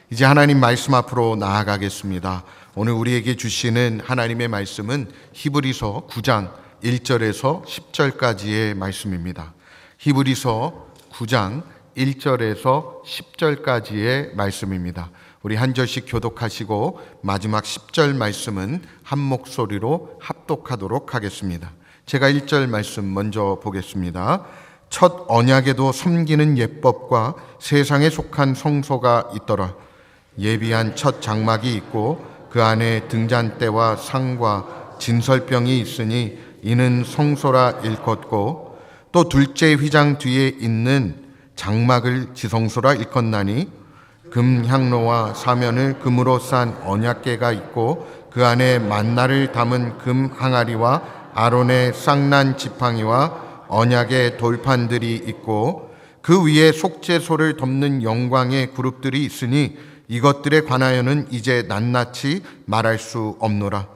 이제 하나님 말씀 앞으로 나아가겠습니다. 오늘 우리에게 주시는 하나님의 말씀은 히브리서 9장 1절에서 10절까지의 말씀입니다. 히브리서 9장 1절에서 10절까지의 말씀입니다. 우리 한 절씩 교독하시고 마지막 10절 말씀은 한 목소리로 합독하도록 하겠습니다. 제가 1절 말씀 먼저 보겠습니다. 첫 언약에도 섬기는 예법과 세상에 속한 성소가 있더라. 예비한 첫 장막이 있고 그 안에 등잔대와 상과 진설병이 있으니 이는 성소라 일컫고, 또 둘째 휘장 뒤에 있는 장막을 지성소라 일컫나니 금향로와 사면을 금으로 싼 언약궤가 있고 그 안에 만나를 담은 금 항아리와 아론의 쌍난 지팡이와 언약의 돌판들이 있고 그 위에 속죄소를 덮는 영광의 그룹들이 있으니 이것들에 관하여는 이제 낱낱이 말할 수 없노라.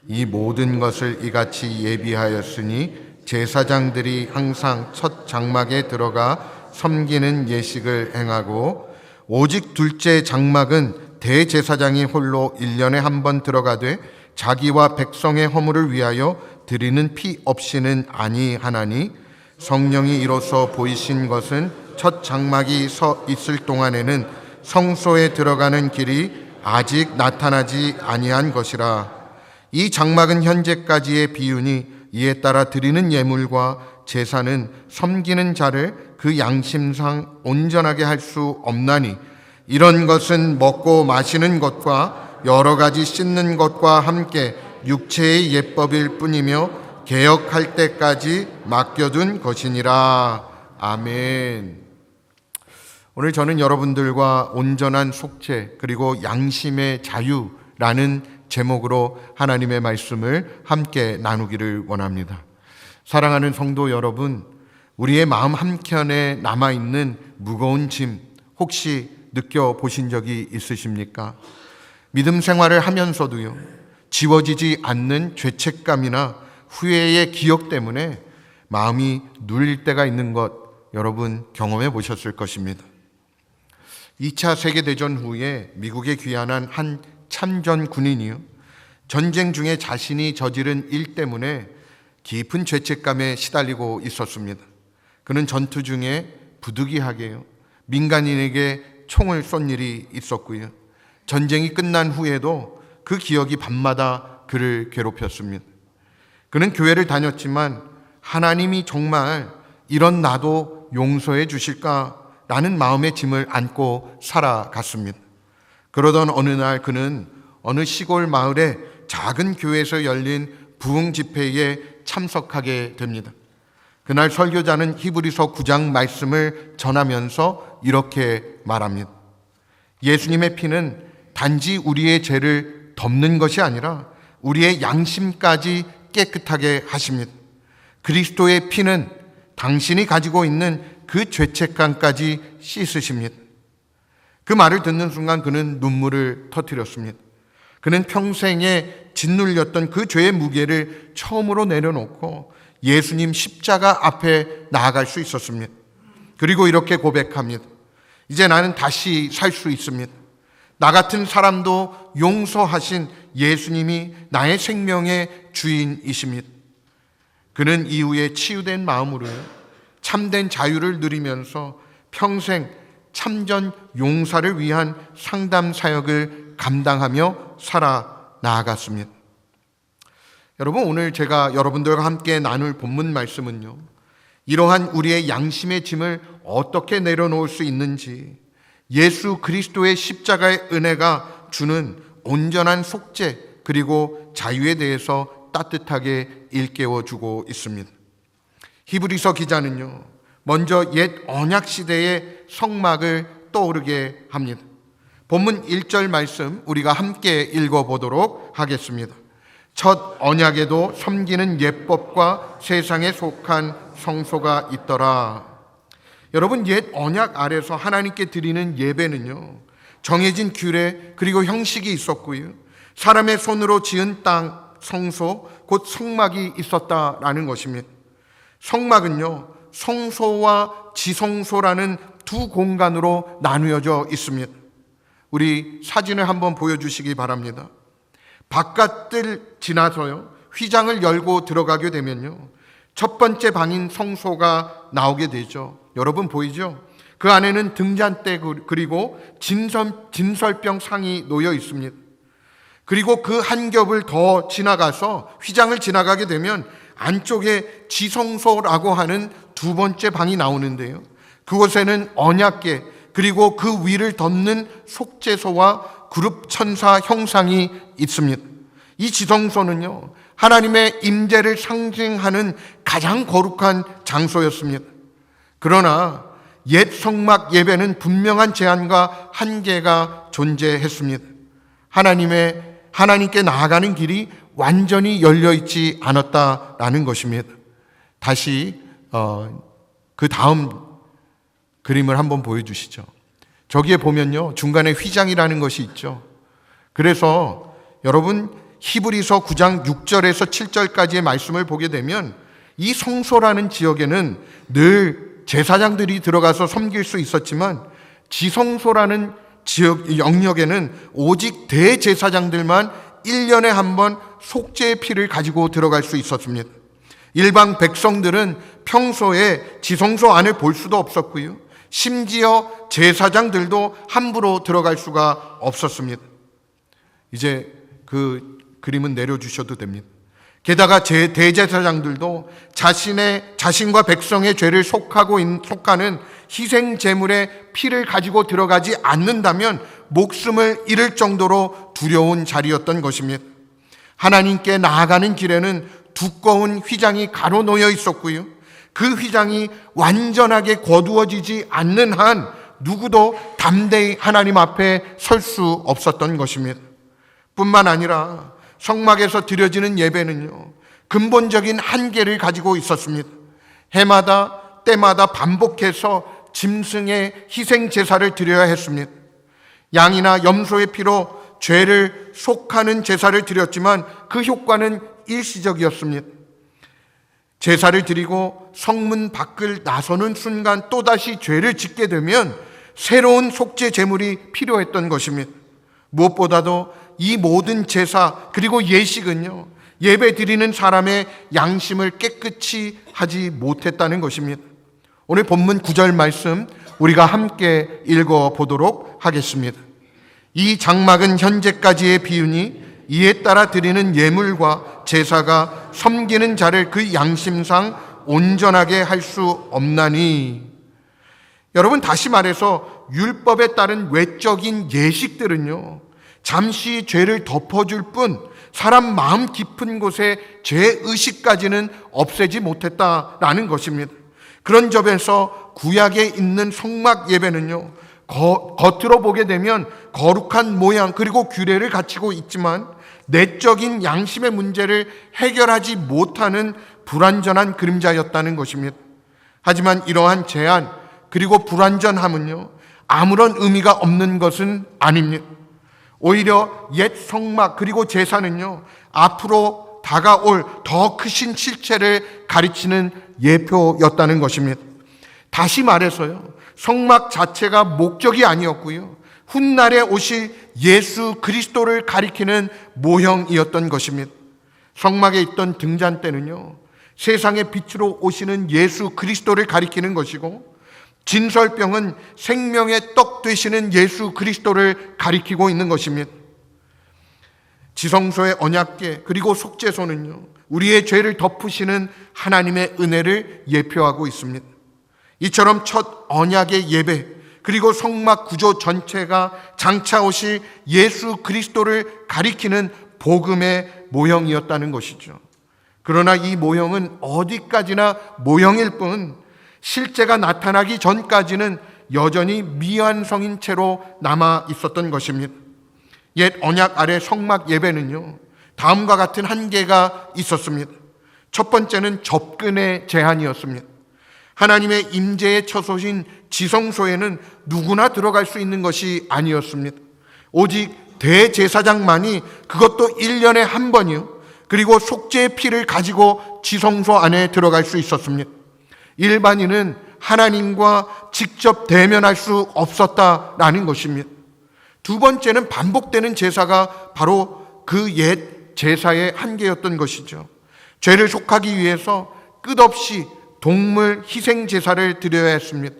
이 모든 것을 이같이 예비하였으니 제사장들이 항상 첫 장막에 들어가 섬기는 예식을 행하고, 오직 둘째 장막은 대제사장이 홀로 1년에 한 번 들어가되 자기와 백성의 허물을 위하여 드리는 피 없이는 아니하나니, 성령이 이로써 보이신 것은 첫 장막이 서 있을 동안에는 성소에 들어가는 길이 아직 나타나지 아니한 것이라. 이 장막은 현재까지의 비유니 이에 따라 드리는 예물과 제사는 섬기는 자를 그 양심상 온전하게 할 수 없나니, 이런 것은 먹고 마시는 것과 여러 가지 씻는 것과 함께 육체의 예법일 뿐이며 개혁할 때까지 맡겨둔 것이니라. 아멘. 오늘 저는 여러분들과 온전한 속죄 그리고 양심의 자유라는 제목으로 하나님의 말씀을 함께 나누기를 원합니다. 사랑하는 성도 여러분, 우리의 마음 한켠에 남아있는 무거운 짐 혹시 느껴보신 적이 있으십니까? 믿음 생활을 하면서도요, 지워지지 않는 죄책감이나 후회의 기억 때문에 마음이 눌릴 때가 있는 것 여러분 경험해 보셨을 것입니다. 2차 세계대전 후에 미국에 귀환한 한 참전 군인이요, 전쟁 중에 자신이 저지른 일 때문에 깊은 죄책감에 시달리고 있었습니다. 그는 전투 중에 부득이하게요, 민간인에게 총을 쏜 일이 있었고요, 전쟁이 끝난 후에도 그 기억이 밤마다 그를 괴롭혔습니다. 그는 교회를 다녔지만 하나님이 정말 이런 나도 용서해 주실까? 라는 마음의 짐을 안고 살아갔습니다. 그러던 어느 날 그는 어느 시골 마을의 작은 교회에서 열린 부흥 집회에 참석하게 됩니다. 그날 설교자는 히브리서 9장 말씀을 전하면서 이렇게 말합니다. 예수님의 피는 단지 우리의 죄를 덮는 것이 아니라 우리의 양심까지 깨끗하게 하십니다. 그리스도의 피는 당신이 가지고 있는 그 죄책감까지 씻으십니다. 그 말을 듣는 순간 그는 눈물을 터뜨렸습니다. 그는 평생에 짓눌렸던 그 죄의 무게를 처음으로 내려놓고 예수님 십자가 앞에 나아갈 수 있었습니다. 그리고 이렇게 고백합니다. 이제 나는 다시 살 수 있습니다. 나 같은 사람도 용서하신 예수님이 나의 생명의 주인이십니다. 그는 이후에 치유된 마음으로 참된 자유를 누리면서 평생 참전 용사를 위한 상담 사역을 감당하며 살아 나아갔습니다. 여러분, 오늘 제가 여러분들과 함께 나눌 본문 말씀은요, 이러한 우리의 양심의 짐을 어떻게 내려놓을 수 있는지, 예수 그리스도의 십자가의 은혜가 주는 온전한 속죄 그리고 자유에 대해서 따뜻하게 일깨워주고 있습니다. 히브리서 기자는요, 먼저 옛 언약 시대의 성막을 떠오르게 합니다. 본문 1절 말씀 우리가 함께 읽어보도록 하겠습니다. 첫 언약에도 섬기는 예법과 세상에 속한 성소가 있더라. 여러분, 옛 언약 아래서 하나님께 드리는 예배는요, 정해진 규례 그리고 형식이 있었고요, 사람의 손으로 지은 땅, 성소, 곧 성막이 있었다라는 것입니다. 성막은요, 성소와 지성소라는 두 공간으로 나누어져 있습니다. 우리 사진을 한번 보여주시기 바랍니다. 바깥을 지나서요, 휘장을 열고 들어가게 되면요, 첫 번째 방인 성소가 나오게 되죠. 여러분 보이죠? 그 안에는 등잔대 그리고 진설병 상이 놓여 있습니다. 그리고 그 한 겹을 더 지나가서 휘장을 지나가게 되면 안쪽에 지성소라고 하는 두 번째 방이 나오는데요, 그곳에는 언약궤 그리고 그 위를 덮는 속죄소와 그룹 천사 형상이 있습니다. 이 지성소는요, 하나님의 임재를 상징하는 가장 거룩한 장소였습니다. 그러나 옛 성막 예배는 분명한 제한과 한계가 존재했습니다. 하나님께 나아가는 길이 완전히 열려있지 않았다라는 것입니다. 다시 그 다음 그림을 한번 보여주시죠. 저기에 보면요, 중간에 휘장이라는 것이 있죠. 그래서 여러분 히브리서 9장 6절에서 7절까지의 말씀을 보게 되면 이 성소라는 지역에는 늘 제사장들이 들어가서 섬길 수 있었지만 지성소라는 지역 영역에는 오직 대제사장들만 1년에 한 번 속죄의 피를 가지고 들어갈 수 있었습니다. 일반 백성들은 평소에 지성소 안을 볼 수도 없었고요, 심지어 제사장들도 함부로 들어갈 수가 없었습니다. 이제 그 그림은 내려주셔도 됩니다. 게다가 대제사장들도 자신과 백성의 죄를 속하는 희생 제물의 피를 가지고 들어가지 않는다면 목숨을 잃을 정도로 두려운 자리였던 것입니다. 하나님께 나아가는 길에는 두꺼운 휘장이 가로놓여 있었고요, 그 휘장이 완전하게 거두어지지 않는 한 누구도 담대히 하나님 앞에 설 수 없었던 것입니다. 뿐만 아니라 성막에서 드려지는 예배는요, 근본적인 한계를 가지고 있었습니다. 해마다 때마다 반복해서 짐승의 희생 제사를 드려야 했습니다. 양이나 염소의 피로 죄를 속하는 제사를 드렸지만 그 효과는 일시적이었습니다. 제사를 드리고 성문 밖을 나서는 순간 또다시 죄를 짓게 되면 새로운 속죄 제물이 필요했던 것입니다. 무엇보다도 이 모든 제사 그리고 예식은요, 예배 드리는 사람의 양심을 깨끗이 하지 못했다는 것입니다. 오늘 본문 9절 말씀 우리가 함께 읽어보도록 하겠습니다. 이 장막은 현재까지의 비유니 이에 따라 드리는 예물과 제사가 섬기는 자를 그 양심상 온전하게 할 수 없나니. 여러분, 다시 말해서 율법에 따른 외적인 예식들은요, 잠시 죄를 덮어줄 뿐 사람 마음 깊은 곳에 죄의식까지는 없애지 못했다라는 것입니다. 그런 점에서 구약에 있는 성막 예배는요, 겉으로 보게 되면 거룩한 모양 그리고 규례를 갖추고 있지만 내적인 양심의 문제를 해결하지 못하는 불완전한 그림자였다는 것입니다. 하지만 이러한 제한 그리고 불완전함은요, 아무런 의미가 없는 것은 아닙니다. 오히려 옛 성막 그리고 제사는요, 앞으로 다가올 더 크신 실체를 가르치는 예표였다는 것입니다. 다시 말해서요, 성막 자체가 목적이 아니었고요, 훗날에 오실 예수 그리스도를 가리키는 모형이었던 것입니다. 성막에 있던 등잔대는요, 세상의 빛으로 오시는 예수 그리스도를 가리키는 것이고, 진설병은 생명의 떡 되시는 예수 그리스도를 가리키고 있는 것입니다. 지성소의 언약궤 그리고 속죄소는요, 우리의 죄를 덮으시는 하나님의 은혜를 예표하고 있습니다. 이처럼 첫 언약의 예배 그리고 성막 구조 전체가 장차 오실 예수 그리스도를 가리키는 복음의 모형이었다는 것이죠. 그러나 이 모형은 어디까지나 모형일 뿐 실제가 나타나기 전까지는 여전히 미완성인 채로 남아 있었던 것입니다. 옛 언약 아래 성막 예배는요, 다음과 같은 한계가 있었습니다. 첫 번째는 접근의 제한이었습니다. 하나님의 임재의 처소신 지성소에는 누구나 들어갈 수 있는 것이 아니었습니다. 오직 대제사장만이, 그것도 1년에 한 번이요, 그리고 속죄의 피를 가지고 지성소 안에 들어갈 수 있었습니다. 일반인은 하나님과 직접 대면할 수 없었다라는 것입니다. 두 번째는 반복되는 제사가 바로 그 옛 제사의 한계였던 것이죠. 죄를 속하기 위해서 끝없이 동물 희생 제사를 드려야 했습니다.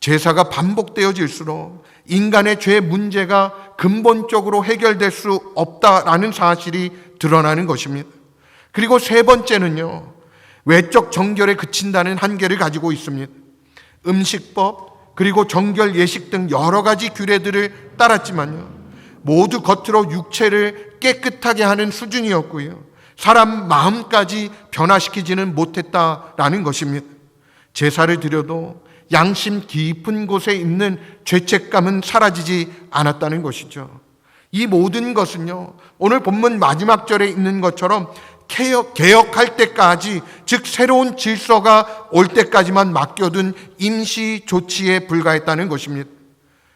제사가 반복되어질수록 인간의 죄 문제가 근본적으로 해결될 수 없다라는 사실이 드러나는 것입니다. 그리고 세 번째는요, 외적 정결에 그친다는 한계를 가지고 있습니다. 음식법 그리고 정결 예식 등 여러 가지 규례들을 따랐지만요, 모두 겉으로 육체를 깨끗하게 하는 수준이었고요, 사람 마음까지 변화시키지는 못했다라는 것입니다. 제사를 드려도 양심 깊은 곳에 있는 죄책감은 사라지지 않았다는 것이죠. 이 모든 것은요, 오늘 본문 마지막 절에 있는 것처럼 개혁할 때까지, 즉 새로운 질서가 올 때까지만 맡겨둔 임시 조치에 불과했다는 것입니다.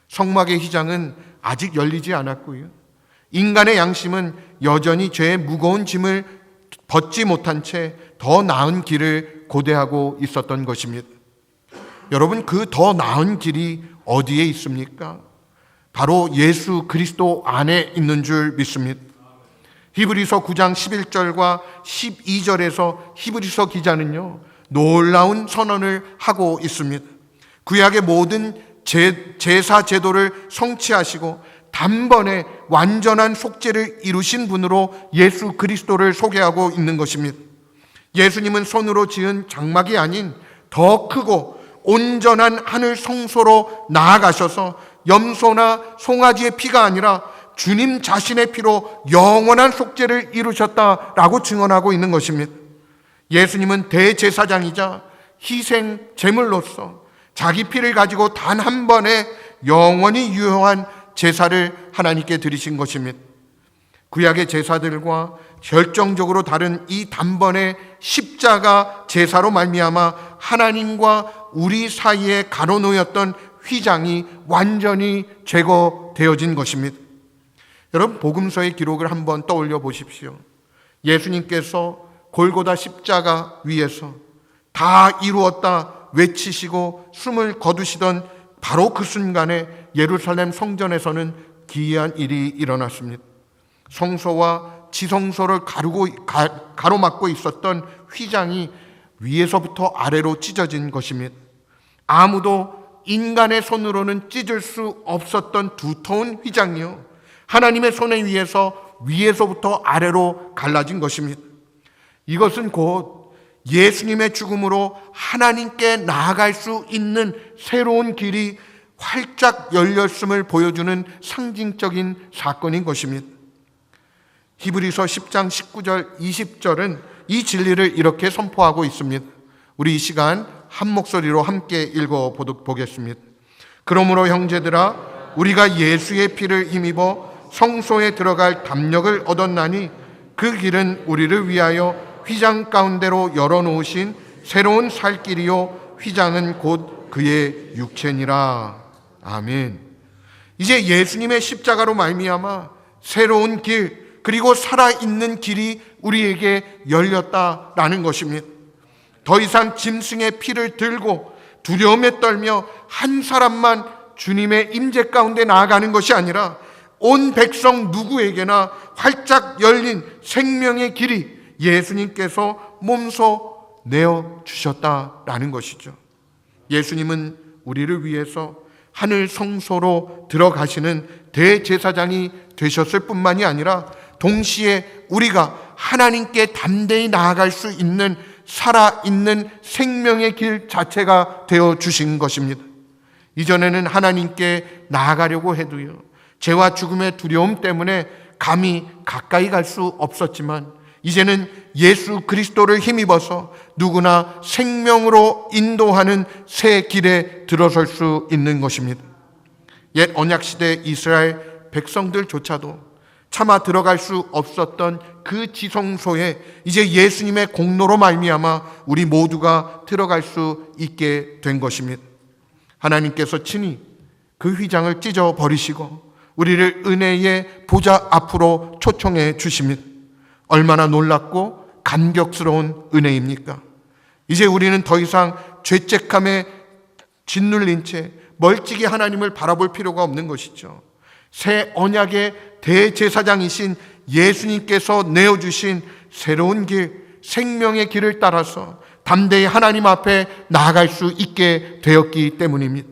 성막의 휘장은 아직 열리지 않았고요, 인간의 양심은 여전히 죄의 무거운 짐을 벗지 못한 채 더 나은 길을 고대하고 있었던 것입니다. 여러분, 그 더 나은 길이 어디에 있습니까? 바로 예수 그리스도 안에 있는 줄 믿습니다. 히브리서 9장 11절과 12절에서 히브리서 기자는요, 놀라운 선언을 하고 있습니다. 구약의 모든 제사 제도를 성취하시고 단번에 완전한 속죄를 이루신 분으로 예수 그리스도를 소개하고 있는 것입니다. 예수님은 손으로 지은 장막이 아닌 더 크고 온전한 하늘 성소로 나아가셔서 염소나 송아지의 피가 아니라 주님 자신의 피로 영원한 속죄를 이루셨다라고 증언하고 있는 것입니다. 예수님은 대제사장이자 희생 제물로서 자기 피를 가지고 단 한 번에 영원히 유효한 제사를 하나님께 드리신 것입니다. 구약의 제사들과 결정적으로 다른 이 단번의 십자가 제사로 말미암아 하나님과 우리 사이에 가로놓였던 휘장이 완전히 제거되어진 것입니다. 여러분, 복음서의 기록을 한번 떠올려 보십시오. 예수님께서 골고다 십자가 위에서 다 이루었다 외치시고 숨을 거두시던 바로 그 순간에 예루살렘 성전에서는 기이한 일이 일어났습니다. 성소와 지성소를 가로막고 있었던 휘장이 위에서부터 아래로 찢어진 것입니다. 아무도 인간의 손으로는 찢을 수 없었던 두터운 휘장이요, 하나님의 손에 의해서 위에서부터 아래로 갈라진 것입니다. 이것은 곧 예수님의 죽음으로 하나님께 나아갈 수 있는 새로운 길이 활짝 열렸음을 보여주는 상징적인 사건인 것입니다. 히브리서 10장 19절 20절은 이 진리를 이렇게 선포하고 있습니다. 우리 이 시간 한 목소리로 함께 읽어보겠습니다. 그러므로 형제들아, 우리가 예수의 피를 힘입어 성소에 들어갈 담력을 얻었나니 그 길은 우리를 위하여 휘장 가운데로 열어놓으신 새로운 살 길이요, 휘장은 곧 그의 육체니라. 아멘. 이제 예수님의 십자가로 말미암아 새로운 길, 그리고 살아있는 길이 우리에게 열렸다라는 것입니다. 더 이상 짐승의 피를 들고 두려움에 떨며 한 사람만 주님의 임재 가운데 나아가는 것이 아니라 온 백성 누구에게나 활짝 열린 생명의 길이 예수님께서 몸소 내어주셨다라는 것이죠. 예수님은 우리를 위해서 하늘 성소로 들어가시는 대제사장이 되셨을 뿐만이 아니라 동시에 우리가 하나님께 담대히 나아갈 수 있는 살아있는 생명의 길 자체가 되어주신 것입니다. 이전에는 하나님께 나아가려고 해도요, 죄와 죽음의 두려움 때문에 감히 가까이 갈 수 없었지만 이제는 예수 그리스도를 힘입어서 누구나 생명으로 인도하는 새 길에 들어설 수 있는 것입니다. 옛 언약시대 이스라엘 백성들조차도 차마 들어갈 수 없었던 그 지성소에 이제 예수님의 공로로 말미암아 우리 모두가 들어갈 수 있게 된 것입니다. 하나님께서 친히 그 휘장을 찢어버리시고 우리를 은혜의 보좌 앞으로 초청해 주십니다. 얼마나 놀랍고 감격스러운 은혜입니까? 이제 우리는 더 이상 죄책감에 짓눌린 채 멀찍이 하나님을 바라볼 필요가 없는 것이죠. 새 언약의 대제사장이신 예수님께서 내어주신 새로운 길, 생명의 길을 따라서 담대히 하나님 앞에 나아갈 수 있게 되었기 때문입니다.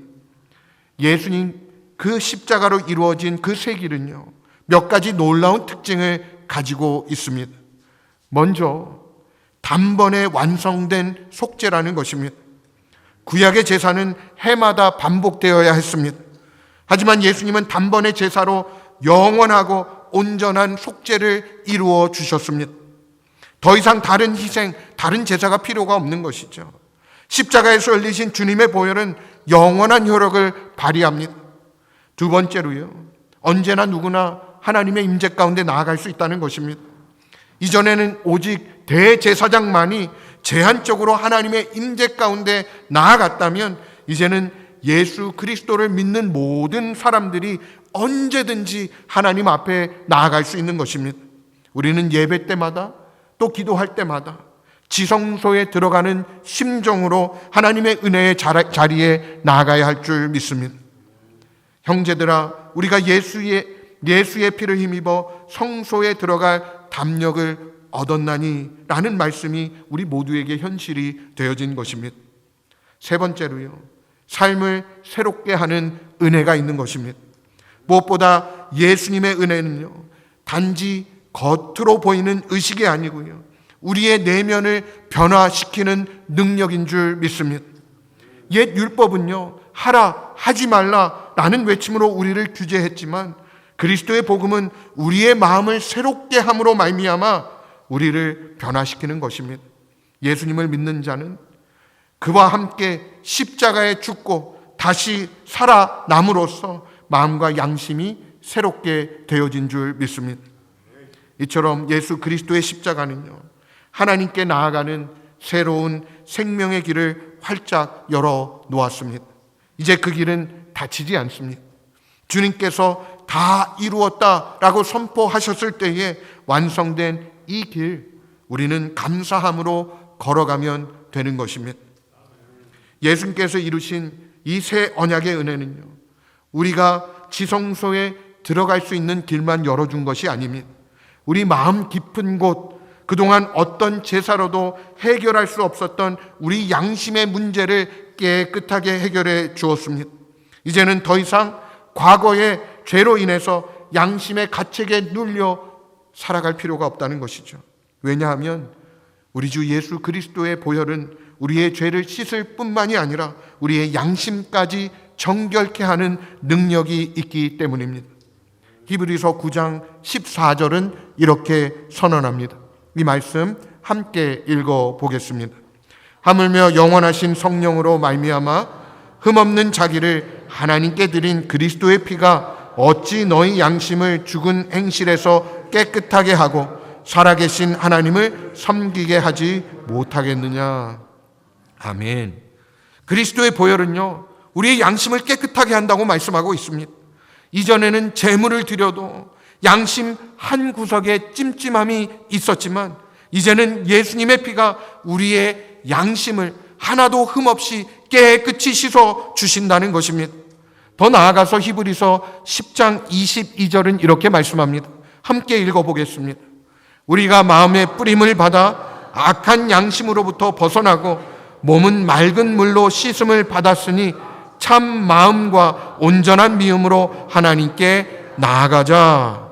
예수님 그 십자가로 이루어진 그 새 길은요, 몇 가지 놀라운 특징을 가지고 있습니다. 먼저 단번에 완성된 속죄라는 것입니다. 구약의 제사는 해마다 반복되어야 했습니다. 하지만 예수님은 단번에 제사로 영원하고 온전한 속죄를 이루어 주셨습니다. 더 이상 다른 희생, 다른 제사가 필요가 없는 것이죠. 십자가에서 열리신 주님의 보혈은 영원한 효력을 발휘합니다. 두 번째로요, 언제나 누구나 하나님의 임재 가운데 나아갈 수 있다는 것입니다. 이전에는 오직 대제사장만이 제한적으로 하나님의 임재 가운데 나아갔다면, 이제는 예수 그리스도를 믿는 모든 사람들이 언제든지 하나님 앞에 나아갈 수 있는 것입니다. 우리는 예배 때마다 또 기도할 때마다 지성소에 들어가는 심정으로 하나님의 은혜의 자리에 나아가야 할 줄 믿습니다. 형제들아, 우리가 예수의 피를 힘입어 성소에 들어갈 담력을 얻었나니 라는 말씀이 우리 모두에게 현실이 되어진 것입니다. 세 번째로요, 삶을 새롭게 하는 은혜가 있는 것입니다. 무엇보다 예수님의 은혜는요, 단지 겉으로 보이는 의식이 아니고요, 우리의 내면을 변화시키는 능력인 줄 믿습니다. 옛 율법은요, 하라, 하지 말라 라는 외침으로 우리를 규제했지만, 그리스도의 복음은 우리의 마음을 새롭게 함으로 말미암아 우리를 변화시키는 것입니다. 예수님을 믿는 자는 그와 함께 십자가에 죽고 다시 살아남으로써 마음과 양심이 새롭게 되어진 줄 믿습니다. 이처럼 예수 그리스도의 십자가는요, 하나님께 나아가는 새로운 생명의 길을 활짝 열어 놓았습니다. 이제 그 길은 닫히지 않습니다. 주님께서 다 이루었다라고 선포하셨을 때에 완성된 이 길, 우리는 감사함으로 걸어가면 되는 것입니다. 예수님께서 이루신 이 새 언약의 은혜는요, 우리가 지성소에 들어갈 수 있는 길만 열어준 것이 아닙니다. 우리 마음 깊은 곳, 그동안 어떤 제사로도 해결할 수 없었던 우리 양심의 문제를 깨끗하게 해결해 주었습니다. 이제는 더 이상 과거의 죄로 인해서 양심의 가책에 눌려 살아갈 필요가 없다는 것이죠. 왜냐하면 우리 주 예수 그리스도의 보혈은 우리의 죄를 씻을 뿐만이 아니라 우리의 양심까지 정결케 하는 능력이 있기 때문입니다. 히브리서 9장 14절은 이렇게 선언합니다. 이 말씀 함께 읽어보겠습니다. 하물며 영원하신 성령으로 말미암아 흠없는 자기를 하나님께 드린 그리스도의 피가 어찌 너희 양심을 죽은 행실에서 깨끗하게 하고 살아계신 하나님을 섬기게 하지 못하겠느냐. 아멘. 그리스도의 보혈은요, 우리의 양심을 깨끗하게 한다고 말씀하고 있습니다. 이전에는 제물을 드려도 양심 한 구석에 찜찜함이 있었지만, 이제는 예수님의 피가 우리의 양심을 하나도 흠없이 깨끗이 씻어 주신다는 것입니다. 더 나아가서 히브리서 10장 22절은 이렇게 말씀합니다. 함께 읽어보겠습니다. 우리가 마음의 뿌림을 받아 악한 양심으로부터 벗어나고 몸은 맑은 물로 씻음을 받았으니 참 마음과 온전한 미움으로 하나님께 나아가자.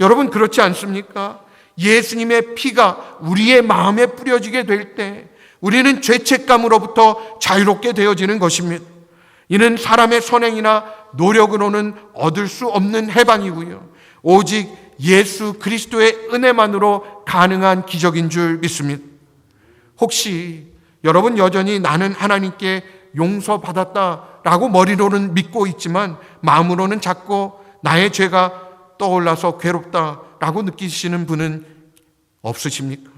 여러분, 그렇지 않습니까? 예수님의 피가 우리의 마음에 뿌려지게 될 때 우리는 죄책감으로부터 자유롭게 되어지는 것입니다. 이는 사람의 선행이나 노력으로는 얻을 수 없는 해방이고요, 오직 예수 그리스도의 은혜만으로 가능한 기적인 줄 믿습니다. 혹시 여러분 여전히 나는 하나님께 용서받았다라고 머리로는 믿고 있지만 마음으로는 자꾸 나의 죄가 떠올라서 괴롭다라고 느끼시는 분은 없으십니까?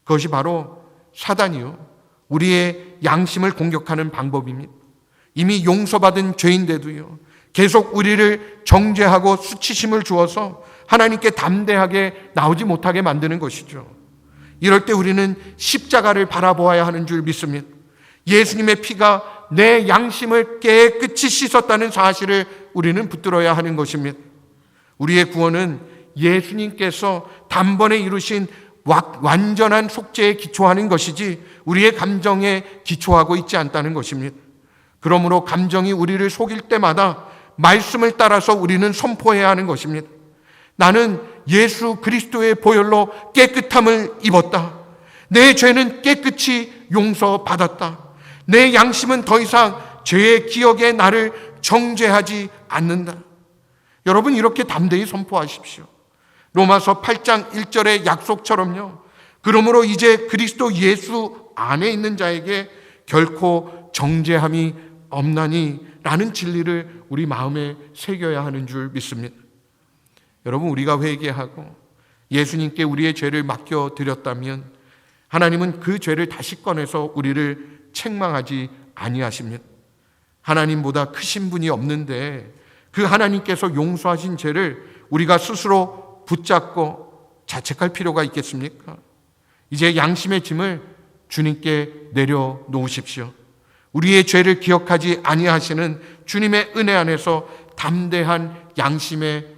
그것이 바로 사단이요, 우리의 양심을 공격하는 방법입니다. 이미 용서받은 죄인데도요, 계속 우리를 정죄하고 수치심을 주어서 하나님께 담대하게 나오지 못하게 만드는 것이죠. 이럴 때 우리는 십자가를 바라보아야 하는 줄 믿습니다. 예수님의 피가 내 양심을 깨끗이 씻었다는 사실을 우리는 붙들어야 하는 것입니다. 우리의 구원은 예수님께서 단번에 이루신 완전한 속죄에 기초하는 것이지 우리의 감정에 기초하고 있지 않다는 것입니다. 그러므로 감정이 우리를 속일 때마다 말씀을 따라서 우리는 선포해야 하는 것입니다. 나는 예수 그리스도의 보혈로 깨끗함을 입었다. 내 죄는 깨끗이 용서받았다. 내 양심은 더 이상 죄의 기억에 나를 정죄하지 않는다. 여러분, 이렇게 담대히 선포하십시오. 로마서 8장 1절의 약속처럼요. 그러므로 이제 그리스도 예수 안에 있는 자에게 결코 정죄함이 없나니 라는 진리를 우리 마음에 새겨야 하는 줄 믿습니다. 여러분, 우리가 회개하고 예수님께 우리의 죄를 맡겨드렸다면 하나님은 그 죄를 다시 꺼내서 우리를 책망하지 아니하십니다. 하나님보다 크신 분이 없는데 그 하나님께서 용서하신 죄를 우리가 스스로 붙잡고 자책할 필요가 있겠습니까? 이제 양심의 짐을 주님께 내려놓으십시오. 우리의 죄를 기억하지 아니하시는 주님의 은혜 안에서 담대한 양심의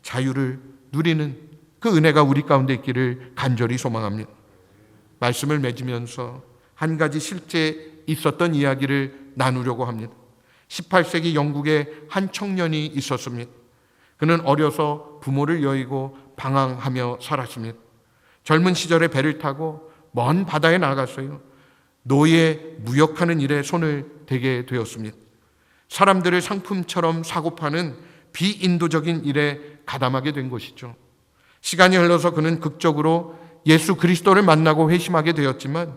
자유를 누리는 그 은혜가 우리 가운데 있기를 간절히 소망합니다. 말씀을 맺으면서 한 가지 실제 있었던 이야기를 나누려고 합니다. 18세기 영국에 한 청년이 있었습니다. 그는 어려서 부모를 여의고 방황하며 살았습니다. 젊은 시절에 배를 타고 먼 바다에 나갔어요. 노예 무역하는 일에 손을 대게 되었습니다. 사람들을 상품처럼 사고 파는 비인도적인 일에 가담하게 된 것이죠. 시간이 흘러서 그는 극적으로 예수 그리스도를 만나고 회심하게 되었지만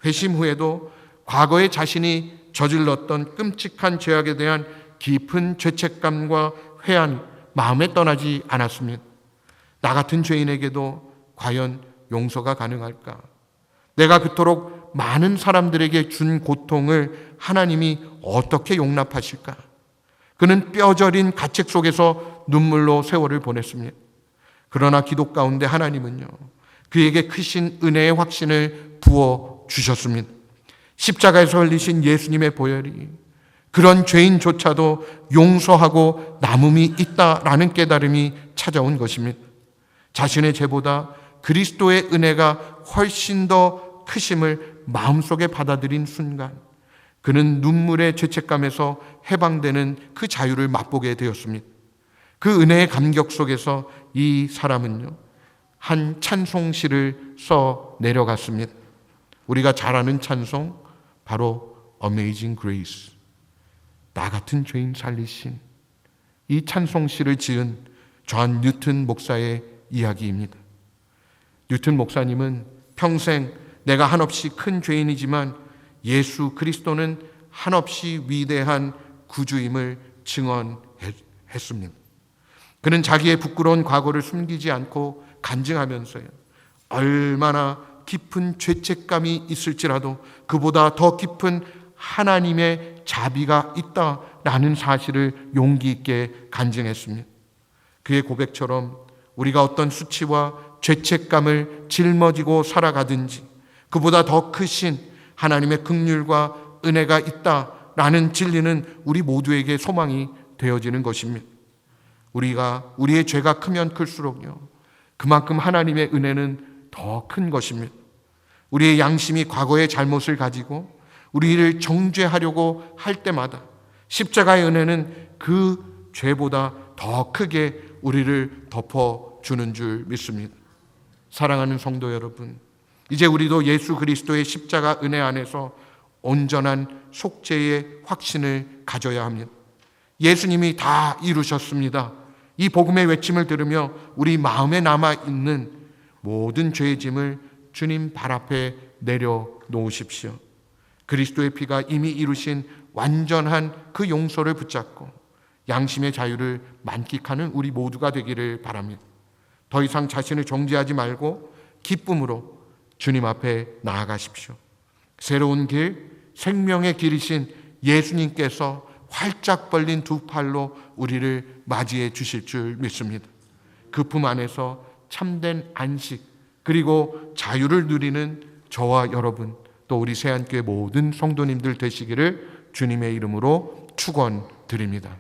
회심 후에도 과거에 자신이 저질렀던 끔찍한 죄악에 대한 깊은 죄책감과 회한이 마음에 떠나지 않았습니다. 나 같은 죄인에게도 과연 용서가 가능할까? 내가 그토록 많은 사람들에게 준 고통을 하나님이 어떻게 용납하실까? 그는 뼈저린 가책 속에서 눈물로 세월을 보냈습니다. 그러나 기도 가운데 하나님은요, 그에게 크신 은혜의 확신을 부어 주셨습니다. 십자가에서 흘리신 예수님의 보혈이 그런 죄인조차도 용서하고 남음이 있다라는 깨달음이 찾아온 것입니다. 자신의 죄보다 그리스도의 은혜가 훨씬 더 크심을 마음속에 받아들인 순간 그는 눈물의 죄책감에서 해방되는 그 자유를 맛보게 되었습니다. 그 은혜의 감격 속에서 이 사람은요, 한 찬송시를 써 내려갔습니다. 우리가 잘 아는 찬송, 바로 Amazing Grace, 나 같은 죄인 살리신, 이 찬송시를 지은 존 뉴턴 목사의 이야기입니다. 뉴턴 목사님은 평생 내가 한없이 큰 죄인이지만 예수 그리스도는 한없이 위대한 구주임을 증언했습니다. 그는 자기의 부끄러운 과거를 숨기지 않고 간증하면서요, 얼마나 깊은 죄책감이 있을지라도 그보다 더 깊은 하나님의 자비가 있다라는 사실을 용기 있게 간증했습니다. 그의 고백처럼 우리가 어떤 수치와 죄책감을 짊어지고 살아가든지 그보다 더 크신 하나님의 긍휼과 은혜가 있다라는 진리는 우리 모두에게 소망이 되어지는 것입니다. 우리가 우리의 죄가 크면 클수록요, 그만큼 하나님의 은혜는 더 큰 것입니다. 우리의 양심이 과거의 잘못을 가지고 우리를 정죄하려고 할 때마다 십자가의 은혜는 그 죄보다 더 크게 우리를 덮어주는 줄 믿습니다. 사랑하는 성도 여러분, 이제 우리도 예수 그리스도의 십자가 은혜 안에서 온전한 속죄의 확신을 가져야 합니다. 예수님이 다 이루셨습니다. 이 복음의 외침을 들으며 우리 마음에 남아있는 모든 죄의 짐을 주님 발 앞에 내려놓으십시오. 그리스도의 피가 이미 이루신 완전한 그 용서를 붙잡고 양심의 자유를 만끽하는 우리 모두가 되기를 바랍니다. 더 이상 자신을 정죄하지 말고 기쁨으로 주님 앞에 나아가십시오. 새로운 길, 생명의 길이신 예수님께서 활짝 벌린 두 팔로 우리를 맞이해 주실 줄 믿습니다. 그 품 안에서 참된 안식 그리고 자유를 누리는 저와 여러분, 또 우리 새안교회 모든 성도님들 되시기를 주님의 이름으로 축원드립니다.